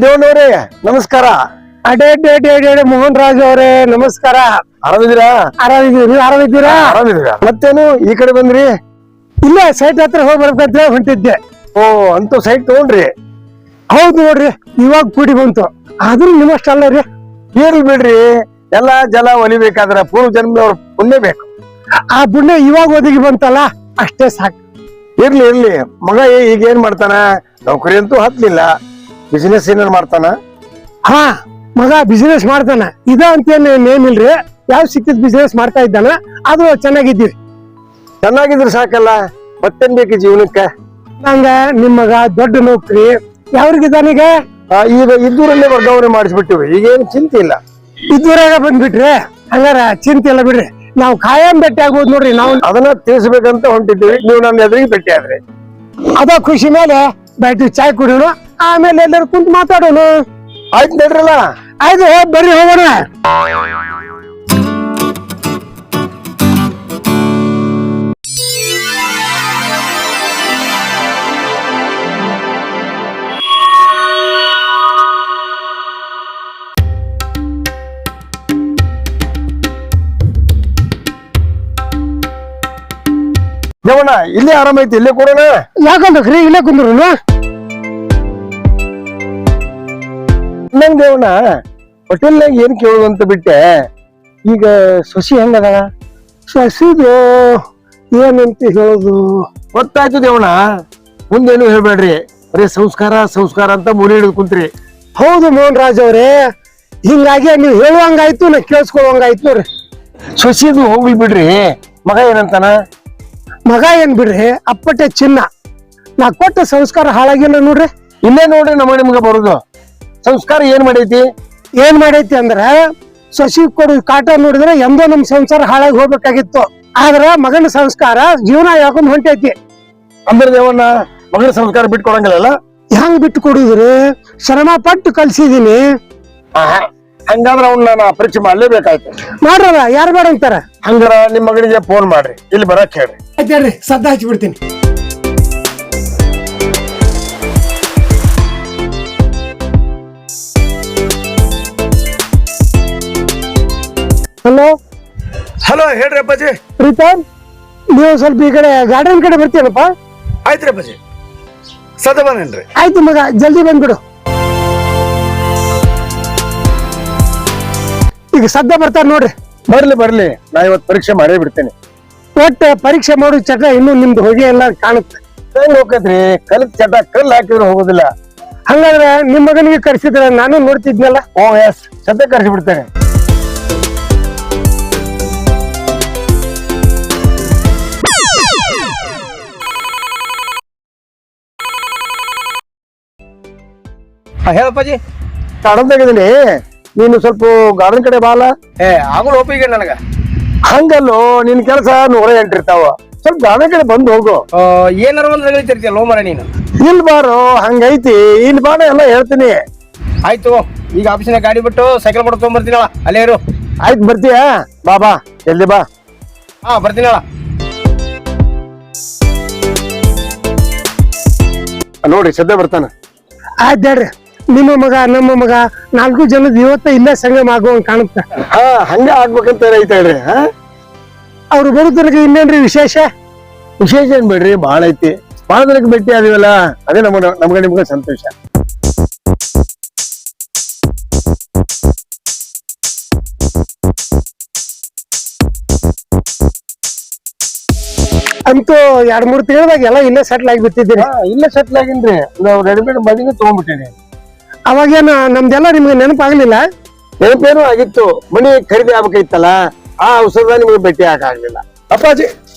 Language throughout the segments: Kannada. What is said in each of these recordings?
ದೇವನವ್ರೆ ನಮಸ್ಕಾರ. ಅಡೇ ಮೋಹನ್ ರಾಜ್ ಅವರೇ ನಮಸ್ಕಾರ. ಆರಾಮಿದ್ದೀರಾ? ಆರಾಮಿದ್ದೀವಿ, ನೀವು ಆರಾಮಿದ್ದೀರಾ? ಆರಾಮಿದ್ದೀರಾ? ಮತ್ತೇನು ಈ ಕಡೆ ಬಂದ್ರಿ? ಇಲ್ಲ, ಸೈಟ್ ಹತ್ರ ಹೋಗಿ ಬರ್ಬೇಕಂತ ಹೊಂಟಿದ್ದೆ. ಓ, ಅಂತೂ ಸೈಟ್ ತಗೊಂಡ್ರಿ? ಹೌದು ನೋಡ್ರಿ, ಇವಾಗ ಕೂಡಿ ಬಂತು. ಆದ್ರೂ ನಿಮ್ಮಷ್ಟಲ್ಲ ರೀ. ಏನ್ ಬಿಡ್ರಿ, ಎಲ್ಲಾ ಜಲ ಒಲಿಬೇಕಾದ್ರ ಪೂರ್ವ ಜನ್ಮದವ್ರ ಪುಣ್ಯ ಬೇಕು. ಆ ಪುಣ್ಯ ಇವಾಗ ಒದಗಿ ಬಂತಲ್ಲ, ಅಷ್ಟೇ ಸಾಕು. ಇರ್ಲಿ ಇರ್ಲಿ. ಮಗ ಈಗ ಏನ್ ಮಾಡ್ತಾನ? ನೌಕರಿ ಅಂತೂ ಹತ್ಲಿಲ್ಲ, ಬಿಸಿನೆಸ್ ಏನಾರು ಮಾಡ್ತಾನ? ಹಾ, ಮಗ ಬಿಸಿನೆಸ್ ಮಾಡ್ತಾನ. ಇದ ಅಂತೇನು ನೇಮ್ ಇಲ್ರಿ, ಯಾವ ಸಿಕ್ಕಿದ್ ಬಿಸಿನೆಸ್ ಮಾಡ್ತಾ ಇದ್ದಾನ. ಅದು ಚೆನ್ನಾಗಿದ್ದೀವಿ. ಚೆನ್ನಾಗಿದ್ರೆ ಸಾಕಲ್ಲ, ಮತ್ತೇನ್ ಬೇಕು ಜೀವನಕ್ಕ? ನಂಗ ನಿಮ್ ಮಗ ದೊಡ್ಡ ನೌಕರಿ ಯಾವ್ರಿಗಿದ್ದಾನೀಗ? ಈಗ ಇದ್ದೂರಲ್ಲೇ ವರ್ಗಾವಣೆ ಮಾಡಿಸ್ಬಿಟ್ಟಿವಿ, ಈಗೇನು ಚಿಂತೆ ಇಲ್ಲ. ಇದ್ದೂರಾಗ ಬಂದ್ಬಿಟ್ರಿ, ಹಂಗಾರ ಚಿಂತೆ ಇಲ್ಲ ಬಿಡ್ರಿ. ನಾವು ಖಾಯಂ ಭೇಟಿ ಆಗ್ಬೋದು ನೋಡ್ರಿ. ನಾವು ಅದನ್ನ ತಿಳಿಸ್ಬೇಕಂತ ಹೊಂಟಿದ್ದೀವಿ, ನೀವು ನನ್ನ ಎದುರಿಗೆ ಭೇಟಿ ಆದ್ರಿ. ಅದ ಖುಷಿ ಮೇಲೆ ಬ್ಯಾಟ್ರಿ ಚಾಯ್ ಕುಡಿಯೋಣ, ಆಮೇಲೆ ಎಲ್ಲರೂ ಕುಂತು ಮಾತಾಡೋಣ. ಆಯ್ತು ನಡ್ರಲ್ಲ. ಆಯ್ತು, ಬರ್ರಿ ಹೋಗೋಣ. ದೇವಣ್ಣ, ಇಲ್ಲೇ ಆರಾಮೈತಿ, ಇಲ್ಲೇ ಕೊಡೋಣ. ಯಾಕಂದ್ರಿ ಇಲ್ಲೇ ಕುಂದ್ರು ನಂಗ್ ದೇವಣ್ಣ, ಹೋಟೆಲ್ನಾಗ ಏನ್ ಕೇಳೋದು ಅಂತ ಬಿಟ್ಟೆ. ಈಗ ಸೊಸಿ ಹೆಂಗದ? ಸಸಿದು ಏನಂತ ಹೇಳೋದು ಗೊತ್ತಾಯ್ತು ದೇವಣ್ಣ, ಮುಂದೇನು ಹೇಳ್ಬೇಡ್ರಿ. ಬರೀ ಸಂಸ್ಕಾರ ಸಂಸ್ಕಾರ ಅಂತ ಮೂಲೆ ಹಿಡಿದು ಕುಂತ್ರಿ. ಹೌದು ಮೋಹನ್ ರಾಜ್ ಅವ್ರೆ, ಹಿಂಗಾಗಿ ನೀವ್ ಹೇಳುವಂಗಾಯ್ತು, ನಾ ಕೇಳಿಸ್ಕೊಳುವಂಗಾಯ್ತು ನೋಡ್ರಿ. ಸೊಸಿದು ಹೋಗ್ಲಿ ಬಿಡ್ರಿ, ಮಗ ಏನಂತಾನ? ಮಗ ಏನ್ ಬಿಡ್ರಿ, ಅಪ್ಪಟ್ಟೆ ಚಿನ್ನ. ನಾ ಕೊಟ್ಟ ಸಂಸ್ಕಾರ ಹಾಳಾಗಿಲ್ಲ ನೋಡ್ರಿ. ಇಲ್ಲೇ ನೋಡ್ರಿ ನಮ್ಮ ನಿಮ್ಗ ಬರುದು. ಸಂಸ್ಕಾರ ಏನ್ ಮಾಡೈತಿ? ಏನ್ ಮಾಡೈತಿ ಅಂದ್ರ, ಸಸಿ ಕೊಡು ಕಾಟ ನೋಡಿದ್ರೆ ಎಂದೋ ನಮ್ ಸಂಸಾರ ಹಾಳಾಗಿ ಹೋಗ್ಬೇಕಾಗಿತ್ತು. ಆದ್ರ ಮಗನ ಸಂಸ್ಕಾರ ಜೀವನ ಯಾಕೊಂಡ್ ಹೊಂಟೈತಿ. ಅಂದ್ರೆ ದೇವಣ್ಣ, ಮಗನ ಸಂಸ್ಕಾರ ಬಿಟ್ಟು ಕೊಡಂಗಿಲ್ಲ. ಹೆಂಗ್ ಬಿಟ್ಟು ಕೊಡುದ್ರಿ? ಶ್ರಮ ಪಟ್ಟು ಕಲ್ಸಿದೀನಿ. ಹಂಗಾದ್ರ ಅವ್ನ ನಾನು ಪರೀಕ್ಷೆ ಮಾಡ್ಲೇಬೇಕಾಯ್ತು. ಮಾಡ್ರಲ್ಲ, ಯಾರು ಬೇಡ ಅಂತಾರ? ಹಂಗಾರ ನಿಮ್ ಮಗನಿಗೆ ಫೋನ್ ಮಾಡ್ರಿ, ಇಲ್ಲಿ ಬರಕ್ ಹೇಳ್ರಿ. ಆಯ್ತೇಳ್ರಿ, ಸದ್ದ ಹಚ್ಚಿಬಿಡ್ತೀನಿ. ಹಲೋ ಹಲೋ, ಹೇಳ್ರಿ ಅಪ್ಪಾಜಿ. ಪ್ರೀತಮ್, ನೀವು ಸ್ವಲ್ಪ ಈ ಕಡೆ ಗಾರ್ಡನ್ ಕಡೆ ಬರ್ತೀನಪ್ಪ. ಆಯ್ತ್ರಿ ಅಪ್ಪಾಜಿ, ಸದ ಬನ್ನೇನ್ರಿ. ಆಯ್ತು ಮಗ, ಜಲ್ದಿ ಬಂದ್ಬಿಡು. ಈಗ ಸದ್ದ ಬರ್ತಾರ ನೋಡ್ರಿ. ಬರ್ಲಿ ಬರ್ಲಿ, ನಾ ಇವತ್ ಪರೀಕ್ಷೆ ಮಾಡೇ ಬಿಡ್ತೇನೆ. ಒಟ್ಟ ಪರೀಕ್ಷೆ ಮಾಡೋ ಚಟ ಇನ್ನು ನಿಮ್ದು ಹೋಗಿ ಎಲ್ಲ ಕಾಣುತ್ತೆ. ಹೆಂಗ್ ಹೋಗತ್ರಿ? ಕಲಿತ್ ಚಟ ಕಲ್ಲು ಹಾಕಿದ್ರೆ ಹೋಗುದಿಲ್ಲ. ಹಂಗಾದ್ರೆ ನಿಮ್ ಮಗನಿಗೆ ಕರ್ಸಿದ್ರೆ ನಾನು ನೋಡ್ತಿದ್ನಲ್ಲ. ಓ ಎಸ್, ಸದ್ಯ ಕರ್ಸಿ ಬಿಡ್ತೇನೆ. ಹೇಳಪ್ಪಾಜಿ. ಕಾಡಂತಾಗಿದ್ದೀನಿ, ನೀನು ಸ್ವಲ್ಪ ಗಾರ್ಡನ್ ಕಡೆ ಬಾಲ. ಆಗಲು ಒಪ್ಪಿಗೆ ನನಗ. ಹಂಗಲ್ಲೋ, ನಿನ್ ಕೆಲಸ 108 ಇರ್ತಾವ. ಸ್ವಲ್ಪ ಗಾರ್ಡನ್ ಕಡೆ ಬಂದು ಹೋಗು. ಏನಾರ ಒಂದ್ ರಗಳಿತಿರ್ತೀಯ ಲೋ ಮರ ನೀನು. ಇಲ್ಲಿ ಬಾರೋ, ಹಂಗೈತಿ. ಇಲ್ಲಿ ಬಾಣ ಎಲ್ಲ ಹೇಳ್ತೀನಿ. ಆಯ್ತು, ಈಗ ಆಫೀಸಿನ ಗಾಡಿ ಬಿಟ್ಟು ಸೈಕಲ್ ಬಿಟ್ಟು ತೊಗೊಂಬರ್ತೀನಳ, ಅಲ್ಲೇ ಇರು. ಆಯ್ತು, ಬರ್ತೀಯಾ? ಬಾ ಬಾ, ಜಲ್ದಿ ಬಾ. ಹಾ, ಬರ್ತೀನಳ. ನೋಡಿ, ಸದ್ಯ ಬರ್ತಾನ. ಆಯ್ತು ಹೇಳ್ರಿ. ನಿಮ್ಮ ಮಗ ನಮ್ಮ ಮಗ 4 ಜನದ ಇವತ್ತ ಇಲ್ಲೇ ಸಂಗಮ ಆಗುವಂಗ ಕಾಣುತ್ತ. ಹಾ, ಹಂಗ ಆಗ್ಬೇಕಂತ ಐತೆ ಹೇಳ್ರಿ. ಅವ್ರು ಬರುದ್ರಿಗೆ ಇನ್ನೇನ್ರಿ ವಿಶೇಷ? ವಿಶೇಷ ಏನ್ ಬಿಡ್ರಿ, ಬಾಳ ಐತಿ. ಬಾಳ ದಿನಕ್ಕೆ ಭೇಟಿ ಆದಿವಲ್ಲ, ಅದೇ ನಮ್ಗ ನಿಮ್ಗ ಸಂತೋಷ. ಅಂತೂ 2-3 ತಿಂಗಳದಾಗ ಎಲ್ಲ ಇಲ್ಲೇ ಸೆಟ್ಲ್ ಆಗಿ ಬಿಟ್ಟಿದ್ದೀರಿ. ಇಲ್ಲೇ ಸೆಟ್ಲ್ ಆಗಿನ್ರಿ. ನಾವು ರೆಡಿಮೇಡ್ ಮನೆಗೆ ತಗೊಂಡ್ಬಿಟ್ಟೇನೆ. ಅವಾಗೇನ ನಮ್ದೆಲ್ಲ ನಿಮ್ಗೆ ನೆನಪಾಗ್ಲಿಲ್ಲ? ನೆನಪೇನು ಆಗಿತ್ತು, ಮನಿ ಖರೀದಿ ಆಗ್ಬೇಕಾಯ್ತಲ್ಲ, ಆ ಔಷಧ ನಿಮ್ಗೆ ಭೇಟಿ ಆಗ್ಲಿಲ್ಲ. ಅಪ್ಪಾಜಿ,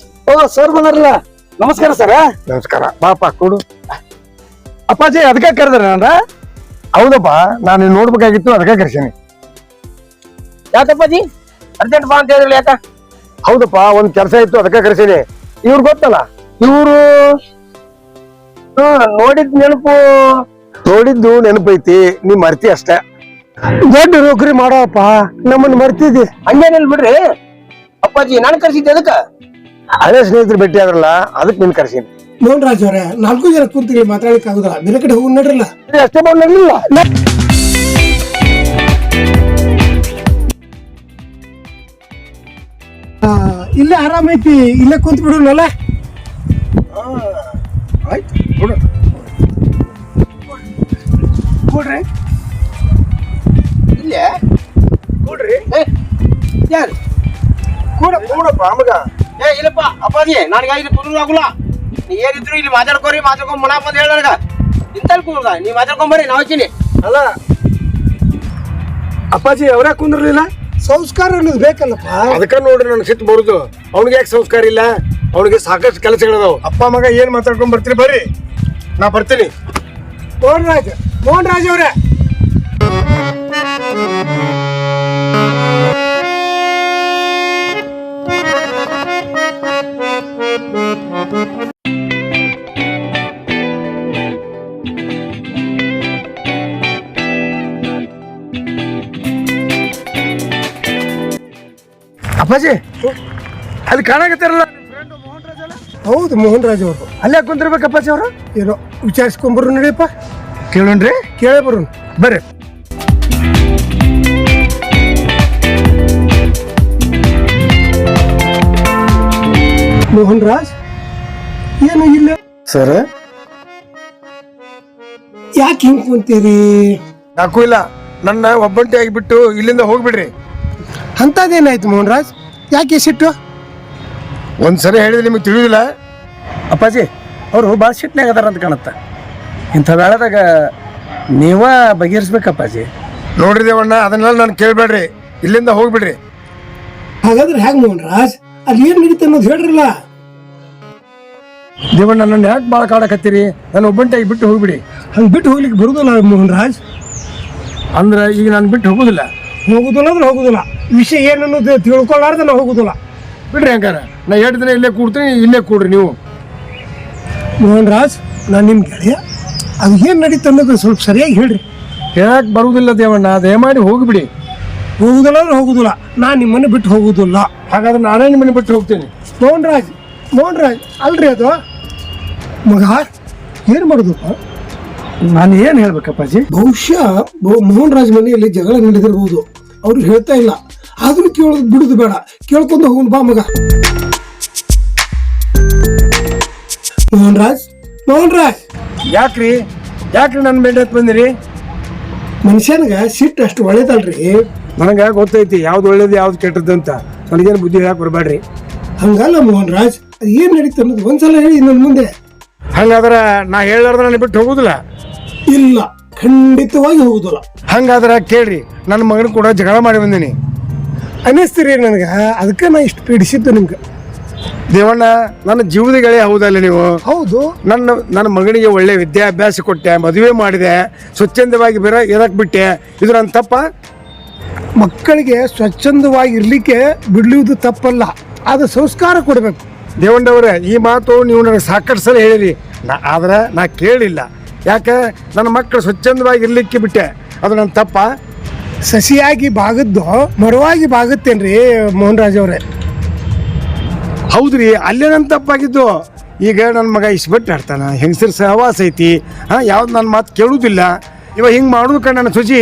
ಓ ಸರ್ ಬಂದಾರಲ್ಲ, ನಮಸ್ಕಾರ ಸರ. ನಮಸ್ಕಾರ. ಬಾಪಾ ಕೊಡು. ಅಪ್ಪಾಜಿ, ಅದಕ್ಕೆ ಕರೆದ್ರ ನಂದ? ಹೌದಪ್ಪ, ನಾನು ನೋಡ್ಬೇಕಾಗಿತ್ತು, ಅದಕ್ಕೆ ಕರ್ಸೀನಿ. ಯಾಕಪ್ಪಾಜಿ ಅರ್ಜೆಂಟ್ ಬಾ ಅಂತ ಹೇಳಿದ್ರಲ್ಲ, ಯಾಕ? ಹೌದಪ್ಪ, ಒಂದ್ ಕೆಲಸ ಇತ್ತು, ಅದಕ್ಕೆ ಕರ್ಸೀನಿ. ಇವ್ರು ಗೊತ್ತಲ್ಲ, ಇವ್ರು ನೋಡಿದ್ದು ನೆನಪೈತಿ, ನೀ ಮರ್ತಿ ಅಷ್ಟೇ. ದೊಡ್ಡ ನೌಕರಿ ಮಾಡೋಪ್ಪ, ನಮ್ಮನ್ನ ಮರ್ತಿದ್ದಿ. ಹಂಗೇನಿಲ್ ಬಿಡ್ರಿ ಅಪ್ಪಾಜಿ, ನಾನು ಕರ್ಸಿದ್ದೆ ಅದಕ್ಕ. ಹಳೆ ಸ್ನೇಹಿತರು ಭೇಟಿ ಆದ್ರಲ್ಲ, ಅದಕ್ಕೆ ನಿನ್ ಕರ್ಸೀನಿ. ಮೋಹನ್ ರಾಜ್ ಅವ್ರೆ 4 ಜನ ಕುಂತಿಗೆ ಮಾತಾಡಲಿಕ್ಕೆ ಆಗುದಿಲ್ಲ, ಬೇರೆ ಕಡೆ ಹೋಗಿ ನಡ್ರಲ್ಲ. ಅಷ್ಟೇ ಬಂದಿಲ್ಲ. ಇಲ್ಲೇ ಆರಾಮ ಐತಿ, ಇಲ್ಲೇ ಕುಂತ್ ಬಿಡೋಣಲ್ಲ. ಆಯ್ತು ಕೊಡು. ಕೊಡ್ರಿ ಇಲ್ಲೇ ಕೊಡ್ರಿ. ಯಾರು ಕೂಡಪ್ಪ ಮಗ. ಇಲ್ಲಪ್ಪ ಅಪ್ಪಾಜಿ, ನನಗೆ ಇಲ್ಲಿ ಕುಂದ್ರು ಆಗುಲ್ಲ. ನೀ ಏನಿದ್ರು ಇಲ್ಲಿ ಮಾತಾಡ್ಕೊಂಡ್ ಮನ ಬಂದ್ ಹೇಳ ನನಗ. ಇಂತಲ್ಲಿ ಕೂರ್ದ ನೀ ಮಾತಾಡ್ಕೊಂಬರ್ರಿ, ನಾವು ಹಚ್ಚಿನಿ. ಅಲ್ಲ ಅಪ್ಪಾಜಿ ಅವರೇ ಕುಂದ್ರಲಿಲ್ಲ. ಸಂಸ್ಕಾರ ಅನ್ನೋದು ಬೇಕಲ್ಲಪ್ಪ. ಅದಕ್ಕ ನೋಡ್ರಿ ನನ್ ಸಿಟ್ಟು ಬರುದು. ಅವ್ನಿಗೆ ಯಾಕೆ ಸಂಸ್ಕಾರ ಇಲ್ಲ? ಅವ್ನಿಗೆ ಸಾಕಷ್ಟು ಕೆಲಸಗಳದಾವ. ಅಪ್ಪ ಮಗ ಏನ್ ಮಾತಾಡ್ಕೊಂಡ್ ಬರ್ತೀರಿ? ಬರ್ರಿ, ನಾ ಬರ್ತೀನಿ. ಮೋಹನ್ ರಾಜ್ ಅವ್ರೆ, ಅಪ್ಪಾಜಿ ಅಲ್ಲಿ ಕಾಣಕತ್ತಾರಲ್ಲ, ಹೌದು ಮೋಹನ್ ರಾಜ್ ಅವರು. ಅಲ್ಲೇ ಕುಂತಿರ್ಬೇಕು ಅಪ್ಪಾಜಿ ಅವರು. ಏನೋ ವಿಚಾರಿಸ್ಕೊಂಬರು ನಡಿಯಪ್ಪ. ಕೇಳೋಣ್ರಿ, ಕೇಳೇ ಬರೋಣ ಬರ್ರಿ. ಮೋಹನ್ ರಾಜ್, ಏನು ಇಲ್ಲ ಸರ್? ಯಾಕೆ ಹಿಂಗ್ ಕುಂತೀರಿ? ಯಾಕೂ ಇಲ್ಲ, ನನ್ನ ಒಬ್ಬಂಟಿ ಆಗಿಬಿಟ್ಟು ಇಲ್ಲಿಂದ ಹೋಗ್ಬಿಡ್ರಿ. ಅಂತದೇನಾಯ್ತು ಮೋಹನ್ ರಾಜ್? ಯಾಕೆ ಸಿಟ್ಟು? ಒಂದ್ಸರಿ ಹೇಳಿದ್ರೆ ನಿಮಗೆ ತಿಳಿದಿಲ್ಲ. ಅಪ್ಪಾಜಿ ಅವರು ಭಾಳ ಸಿಟ್ನಾಗ ಅದಾರ ಅಂತ ಕಾಣುತ್ತೆ. ಇಂಥ ವೇಳದಾಗ ನೀವ ಬಗೆಹರಿಸ್ಬೇಕಪ್ಪಾಜಿ. ನೋಡ್ರಿ ದೇವಣ್ಣ, ಅದನ್ನೆಲ್ಲ ನಾನು ಕೇಳ್ಬೇಡ್ರಿ, ಇಲ್ಲಿಂದ ಹೋಗ್ಬಿಡ್ರಿ. ಹಾಗಾದ್ರೆ ಹೇಗೆ ಮೋಹನ್ ರಾಜ್? ಅಲ್ಲಿ ಏನ್ ನಡೀತ ಅನ್ನೋದು ಹೇಳ್ರಲ್ಲ. ದೇವಣ್ಣ, ನನ್ನ ಯಾಕೆ ಭಾಳ ಕಾಡಕತ್ತೀರಿ? ನಾನು ಒಬ್ಬಂಟಿಯಾಗಿ ಬಿಟ್ಟು ಹೋಗ್ಬಿಡಿ. ಹಂಗೆ ಬಿಟ್ಟು ಹೋಗ್ಲಿಕ್ಕೆ ಬರುದಿಲ್ಲ ಮೋಹನ್ ರಾಜ್. ಅಂದ್ರೆ ಈಗ ನಾನು ಬಿಟ್ಟು ಹೋಗುದಿಲ್ಲ. ಹೋಗುದಿಲ್ಲ ಅಂದ್ರೆ ಹೋಗುದಿಲ್ಲ. ವಿಷಯ ಏನನ್ನೋದು ತಿಳ್ಕೊಳ್ಳಾರ್ದ ನಾವು ಹೋಗುದಿಲ್ಲ. ಬಿಡ್ರಿ ಹಂಗಾರ, ನಾ 2 ದಿನ ಇಲ್ಲೇ ಕೂಡ್ತೀನಿ, ಇಲ್ಲೇ ಕೂಡ್ರಿ ನೀವು. ಮೋಹನ್ ರಾಜ್, ನಾನು ನಿಮ್ ಗೆಳೆಯ, ಅದು ಏನ್ ನಡೀತ ಅನ್ನೋದು ಸ್ವಲ್ಪ ಸರಿಯಾಗಿ ಹೇಳ್ರಿ. ಹೇಳಕ್ ಬರುವುದಿಲ್ಲ ದೇವಣ್ಣ, ದಯಮಾಡಿ ಹೋಗ್ಬಿಡಿ. ಹೋಗುದಿಲ್ಲ ಅಂದ್ರೆ ಹೋಗುದಿಲ್ಲ, ನಾನು ನಿಮ್ಮನ್ನು ಬಿಟ್ಟು ಹೋಗುದಿಲ್ಲ. ಹಾಗಾದ್ರೆ ನಾನೇ ನಿಮ್ಮನ್ನು ಬಿಟ್ಟು ಹೋಗ್ತೀನಿ. ಮೋಹನ್ ರಾಜ್ ಅಲ್ರಿ ಅದು ಮಗ, ಏನ್ ಮಾಡುದಪ್ಪ? ನಾನು ಏನು ಹೇಳ್ಬೇಕಪ್ಪಾಜಿ? ಬಹುಶಃ ಮೋಹನ್ ರಾಜ್ ಮನೆಯಲ್ಲಿ ಜಗಳ ನಡೆದಿರಬಹುದು. ಅವ್ರು ಹೇಳ್ತಾ ಇಲ್ಲ, ಆದ್ರೂ ಕೇಳೋದು ಬಿಡುದು ಬೇಡ, ಕೇಳ್ಕೊಂಡು ಹೋಗೋಣ ಬಾ ಮಗ. ಮೋಹನ್ ರಾಜ್ ಯಾಕ್ರಿ ನನ್ನ ಬೇಡ ಬಂದಿರಿ? ಮನುಷ್ಯನ್ಗ ಸಿಟ್ಟು ಅಷ್ಟು ಒಳ್ಳೇದಲ್ರಿ. ನನಗೆ ಗೊತ್ತೈತಿ ಯಾವ್ದು ಒಳ್ಳೇದು ಯಾವ್ದು ಕೆಟ್ಟದ್ದು ಅಂತ. ನನಗೇನು ಬುದ್ಧಿ ಹೇಳಕ್ ಬರಬೇಡ್ರಿ. ಹಂಗಲ್ಲ ಮೋಹನ್ ರಾಜ್, ಅದು ಏನ್ ನಡೀತು ಅನ್ನೋದು ಒಂದ್ಸಲ ಹೇಳಿ ನನ್ನ ಮುಂದೆ. ಹಂಗಾದ್ರೆ ನಾ ಹೇಳಾರ್ದ ನಾನು ಬಿಟ್ಟು ಹೋಗುದಿಲ್ಲ. ಇಲ್ಲ, ಖಂಡಿತವಾಗಿ ಹೋಗುದಿಲ್ಲ. ಹಂಗಾದ್ರೆ ಕೇಳ್ರಿ, ನನ್ನ ಮಗನ ಕೂಡ ಜಗಳ ಮಾಡಿ ಬಂದೀನಿ. ಅನ್ನಿಸ್ತೀರಿ ನನಗ, ಅದಕ್ಕೆ ನಾ ಇಷ್ಟು ಪೀಡಿಸಿದ್ದು ನಿಮ್ಗೆ. ದೇವಣ್ಣ, ನನ್ನ ಜೀವದ ಗೆಳೆಯ ಹೌದಲ್ಲ ನೀವು? ಹೌದು. ನನ್ನ ಮಗನಿಗೆ ಒಳ್ಳೆ ವಿದ್ಯಾಭ್ಯಾಸ ಕೊಟ್ಟೆ, ಮದುವೆ ಮಾಡಿದೆ, ಸ್ವಚ್ಛಂದವಾಗಿ ಇರಕ್ ಬಿಟ್ಟೆ. ಇದು ನನ್ನ ತಪ್ಪ? ಮಕ್ಕಳಿಗೆ ಸ್ವಚ್ಛಂದವಾಗಿ ಇರ್ಲಿಕ್ಕೆ ಬಿಡ್ಲುವುದು ತಪ್ಪಲ್ಲ, ಅದು ಸಂಸ್ಕಾರ ಕೊಡ್ಬೇಕು. ದೇವಣ್ಣವ್ರೆ, ಈ ಮಾತು ನೀವು ನನಗೆ ಸಾಕಷ್ಟು ಸಲ ಹೇಳಿರಿ, ಆದ್ರೆ ನಾ ಕೇಳಿಲ್ಲ. ಯಾಕೆ? ನನ್ನ ಮಕ್ಕಳು ಸ್ವಚ್ಛಂದವಾಗಿ ಇರ್ಲಿಕ್ಕೆ ಬಿಟ್ಟೆ, ಅದು ನನ್ನ ತಪ್ಪ? ಸಸಿಯಾಗಿ ಬಾಗದ್ದು ಮರವಾಗಿ ಬಾಗುತ್ತೇನ್ರಿ ಮೋಹನ್ ರಾಜ್ ಅವ್ರೆ? ಹೌದ್ರಿ, ಅಲ್ಲೇ ನನ್ನ ತಪ್ಪಾಗಿದ್ದು. ಈಗ ನನ್ನ ಮಗ ಇಸ್ಬಿಟ್ಟು ಆಡ್ತಾನ, ಹೆಂಗಸರ ಸಹವಾಸ ಐತಿ, ಯಾವ್ದು ನನ್ನ ಮಾತು ಕೇಳುವುದಿಲ್ಲ. ಇವಾಗ ಹಿಂಗೆ ಮಾಡೋದು ಕಣ ನನ್ನ ಸೊಸಿ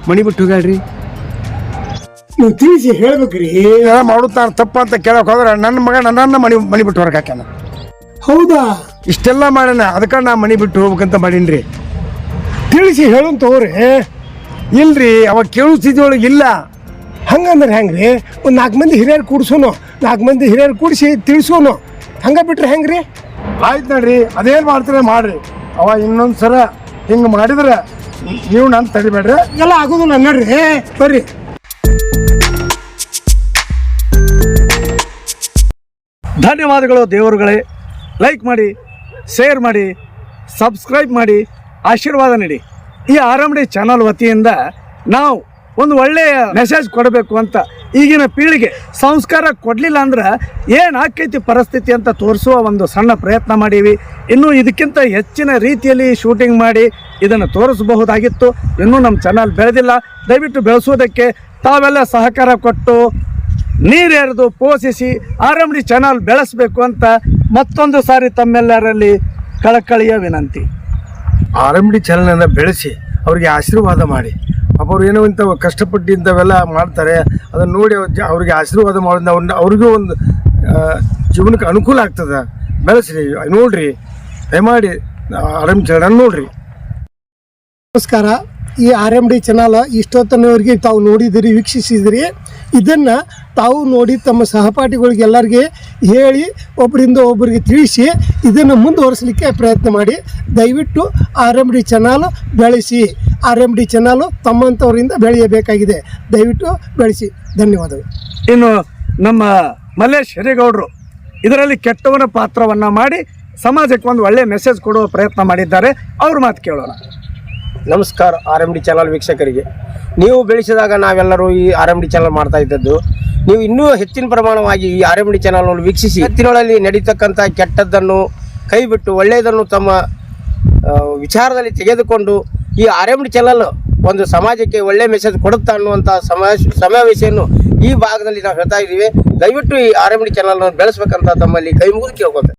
ಮಣಿ ಬಿಟ್ಟು ಹೋಗ್ಯಾಳ್ರಿ. ನೀವು ತಿಳಿಸಿ ಹೇಳ್ಬೇಕ್ರಿ. ಮಾಡೋದು ನಾನು ತಪ್ಪ ಅಂತ ಕೇಳಕ್ ಹೋದ್ರೆ ನನ್ನ ಮಗ ನನ್ನನ್ನು ಮಣಿ ಬಿಟ್ಟು ಹೊರಗೆ ಹಾಕ್ಯಾನ. ಹೌದಾ? ಇಷ್ಟೆಲ್ಲ ಮಾಡ್ಯಾನ, ಅದಕ್ಕೆ ನಾ ಮಣಿ ಬಿಟ್ಟು ಹೋಗ್ಬೇಕಂತ ಮಾಡೀನ್ರಿ. ತಿಳಿಸಿ ಹೇಳೋನ್ ತಗೋರಿ. ಇಲ್ರಿ, ಅವಾಗ ಕೇಳು ಸ್ಥಿತಿ ಒಳಗೆ ಇಲ್ಲ. ಹಂಗಂದ್ರೆ ಹೆಂಗ್ರಿ? ಒಂದು 4 ಮಂದಿ ಹಿರಿಯರು ಕೂಡ್ಸೋನು, 4 ಮಂದಿ ಹಿರಿಯರು ಕೂಡಿಸಿ ತಿಳಿಸೋನು, ಹಂಗ ಬಿಟ್ರೆ ಹೆಂಗ್ರಿ? ಆಯ್ತು ನೋಡ್ರಿ, ಅದೇನು ಮಾಡ್ತೀರ ಮಾಡ್ರಿ. ಅವ ಇನ್ನೊಂದು ಸಲ ಹಿಂಗೆ ಮಾಡಿದ್ರೆ ನೀವು ನಾನು ತಡಿಬೇಡ್ರಿ. ಎಲ್ಲ ಆಗೋದಿಲ್ಲ ನೋಡ್ರಿ. ಬರ್ರಿ. ಧನ್ಯವಾದಗಳು ದೇವರುಗಳೇ. ಲೈಕ್ ಮಾಡಿ, ಶೇರ್ ಮಾಡಿ, ಸಬ್ಸ್ಕ್ರೈಬ್ ಮಾಡಿ, ಆಶೀರ್ವಾದ ನೀಡಿ. ಈ ಆರಾಮಡಿ ಚಾನಲ್ ವತಿಯಿಂದ ನಾವು ಒಂದು ಒಳ್ಳೆಯ ಮೆಸೇಜ್ ಕೊಡಬೇಕು ಅಂತ, ಈಗಿನ ಪೀಳಿಗೆ ಸಂಸ್ಕಾರ ಕೊಡಲಿಲ್ಲ ಅಂದ್ರೆ ಏನು ಆಕೈತಿ ಪರಿಸ್ಥಿತಿ ಅಂತ ತೋರಿಸುವ ಒಂದು ಸಣ್ಣ ಪ್ರಯತ್ನ ಮಾಡೀವಿ. ಇನ್ನೂ ಇದಕ್ಕಿಂತ ಹೆಚ್ಚಿನ ರೀತಿಯಲ್ಲಿ ಶೂಟಿಂಗ್ ಮಾಡಿ ಇದನ್ನು ತೋರಿಸಬಹುದಾಗಿತ್ತು. ಇನ್ನೂ ನಮ್ಮ ಚಾನಲ್ ಬೆಳೆದಿಲ್ಲ, ದಯವಿಟ್ಟು ಬೆಳೆಸೋದಕ್ಕೆ ತಾವೆಲ್ಲ ಸಹಕಾರ ಕೊಟ್ಟು ನೀರೆರೆದು ಪೋಷಿಸಿ RMD ಚಾನಲ್ ಬೆಳೆಸಬೇಕು ಅಂತ ಮತ್ತೊಂದು ಸಾರಿ ತಮ್ಮೆಲ್ಲರಲ್ಲಿ ಕಳಕಳಿಯ ವಿನಂತಿ. RMD ಚಾನಲನ್ನು ಬೆಳೆಸಿ ಅವ್ರಿಗೆ ಆಶೀರ್ವಾದ ಮಾಡಿ. ಪಾಪ ಅವ್ರು ಏನೋ ಇಂಥ ಕಷ್ಟಪಟ್ಟು ಇಂಥವೆಲ್ಲ ಮಾಡ್ತಾರೆ, ಅದನ್ನು ನೋಡಿ ಅವ್ರಿಗೆ ಆಶೀರ್ವಾದ ಮಾಡೋದು ಅವ್ರಿಗೂ ಒಂದು ಜೀವನಕ್ಕೆ ಅನುಕೂಲ ಆಗ್ತದೆ. ಬೆಳೆಸ್ರಿ, ನೋಡ್ರಿ, ದಯಮಾಡಿ RMD ಚಾನಲ್ ನೋಡ್ರಿ. ನಮಸ್ಕಾರ. ಈ RMD ಚಾನಲ್ ಇಷ್ಟೊತ್ತನವರೆಗೆ ತಾವು ನೋಡಿದಿರಿ, ವೀಕ್ಷಿಸಿದಿರಿ. ಇದನ್ನು ತಾವು ನೋಡಿ ತಮ್ಮ ಸಹಪಾಠಿಗಳಿಗೆ ಎಲ್ಲರಿಗೆ ಹೇಳಿ ಒಬ್ಬರಿಂದ ಒಬ್ಬರಿಗೆ ತಿಳಿಸಿ ಇದನ್ನು ಮುಂದುವರಿಸಲಿಕ್ಕೆ ಪ್ರಯತ್ನ ಮಾಡಿ. ದಯವಿಟ್ಟು RMD ಚಾನಲ್ ಬೆಳೆಸಿ. RMD ಚಾನಲ್ ತಮ್ಮಂಥವರಿಂದ ಬೆಳೆಯಬೇಕಾಗಿದೆ. ದಯವಿಟ್ಟು ಬೆಳೆಸಿ. ಧನ್ಯವಾದಗಳು. ಇನ್ನು ನಮ್ಮ ಮಲ್ಲೇಶ್ ಹಿರೇಗೌಡರು ಇದರಲ್ಲಿ ಕೆಟ್ಟವನ ಪಾತ್ರವನ್ನು ಮಾಡಿ ಸಮಾಜಕ್ಕೆ ಒಂದು ಒಳ್ಳೆಯ ಮೆಸೇಜ್ ಕೊಡುವ ಪ್ರಯತ್ನ ಮಾಡಿದ್ದಾರೆ. ಅವ್ರ ಮಾತು ಕೇಳೋಣ. ನಮಸ್ಕಾರ RMD ಚಾನಲ್ ವೀಕ್ಷಕರಿಗೆ. ನೀವು ಬೆಳೆಸಿದಾಗ ನಾವೆಲ್ಲರೂ ಈ RMD ಚಾನಲ್ ಮಾಡ್ತಾ ಇದ್ದದ್ದು. ನೀವು ಇನ್ನೂ ಹೆಚ್ಚಿನ ಪ್ರಮಾಣವಾಗಿ ಈ RMD ಚಾನಲ್ನಲ್ಲಿ ವೀಕ್ಷಿಸಿ ಜಗತ್ತಿನೊಳಗೆ ನಡೀತಕ್ಕಂಥ ಕೆಟ್ಟದ್ದನ್ನು ಕೈಬಿಟ್ಟು ಒಳ್ಳೆಯದನ್ನು ತಮ್ಮ ವಿಚಾರದಲ್ಲಿ ತೆಗೆದುಕೊಂಡು ಈ RMD ಚಾನಲ್ ಒಂದು ಸಮಾಜಕ್ಕೆ ಒಳ್ಳೆಯ ಮೆಸೇಜ್ ಕೊಡುತ್ತಾ ಅನ್ನುವಂಥ ಸಮಾವೇಶವನ್ನು ಈ ಭಾಗದಲ್ಲಿ ನಾವು ಹೇಳ್ತಾ ಇದ್ದೀವಿ. ದಯವಿಟ್ಟು ಈ RMD ಚಾನಲ್ ಬೆಳೆಸಬೇಕಂತ ತಮ್ಮಲ್ಲಿ ಕೈ ಮುಗಿದು ಕೇಳ್ಕೊಳ್ತೇವೆ.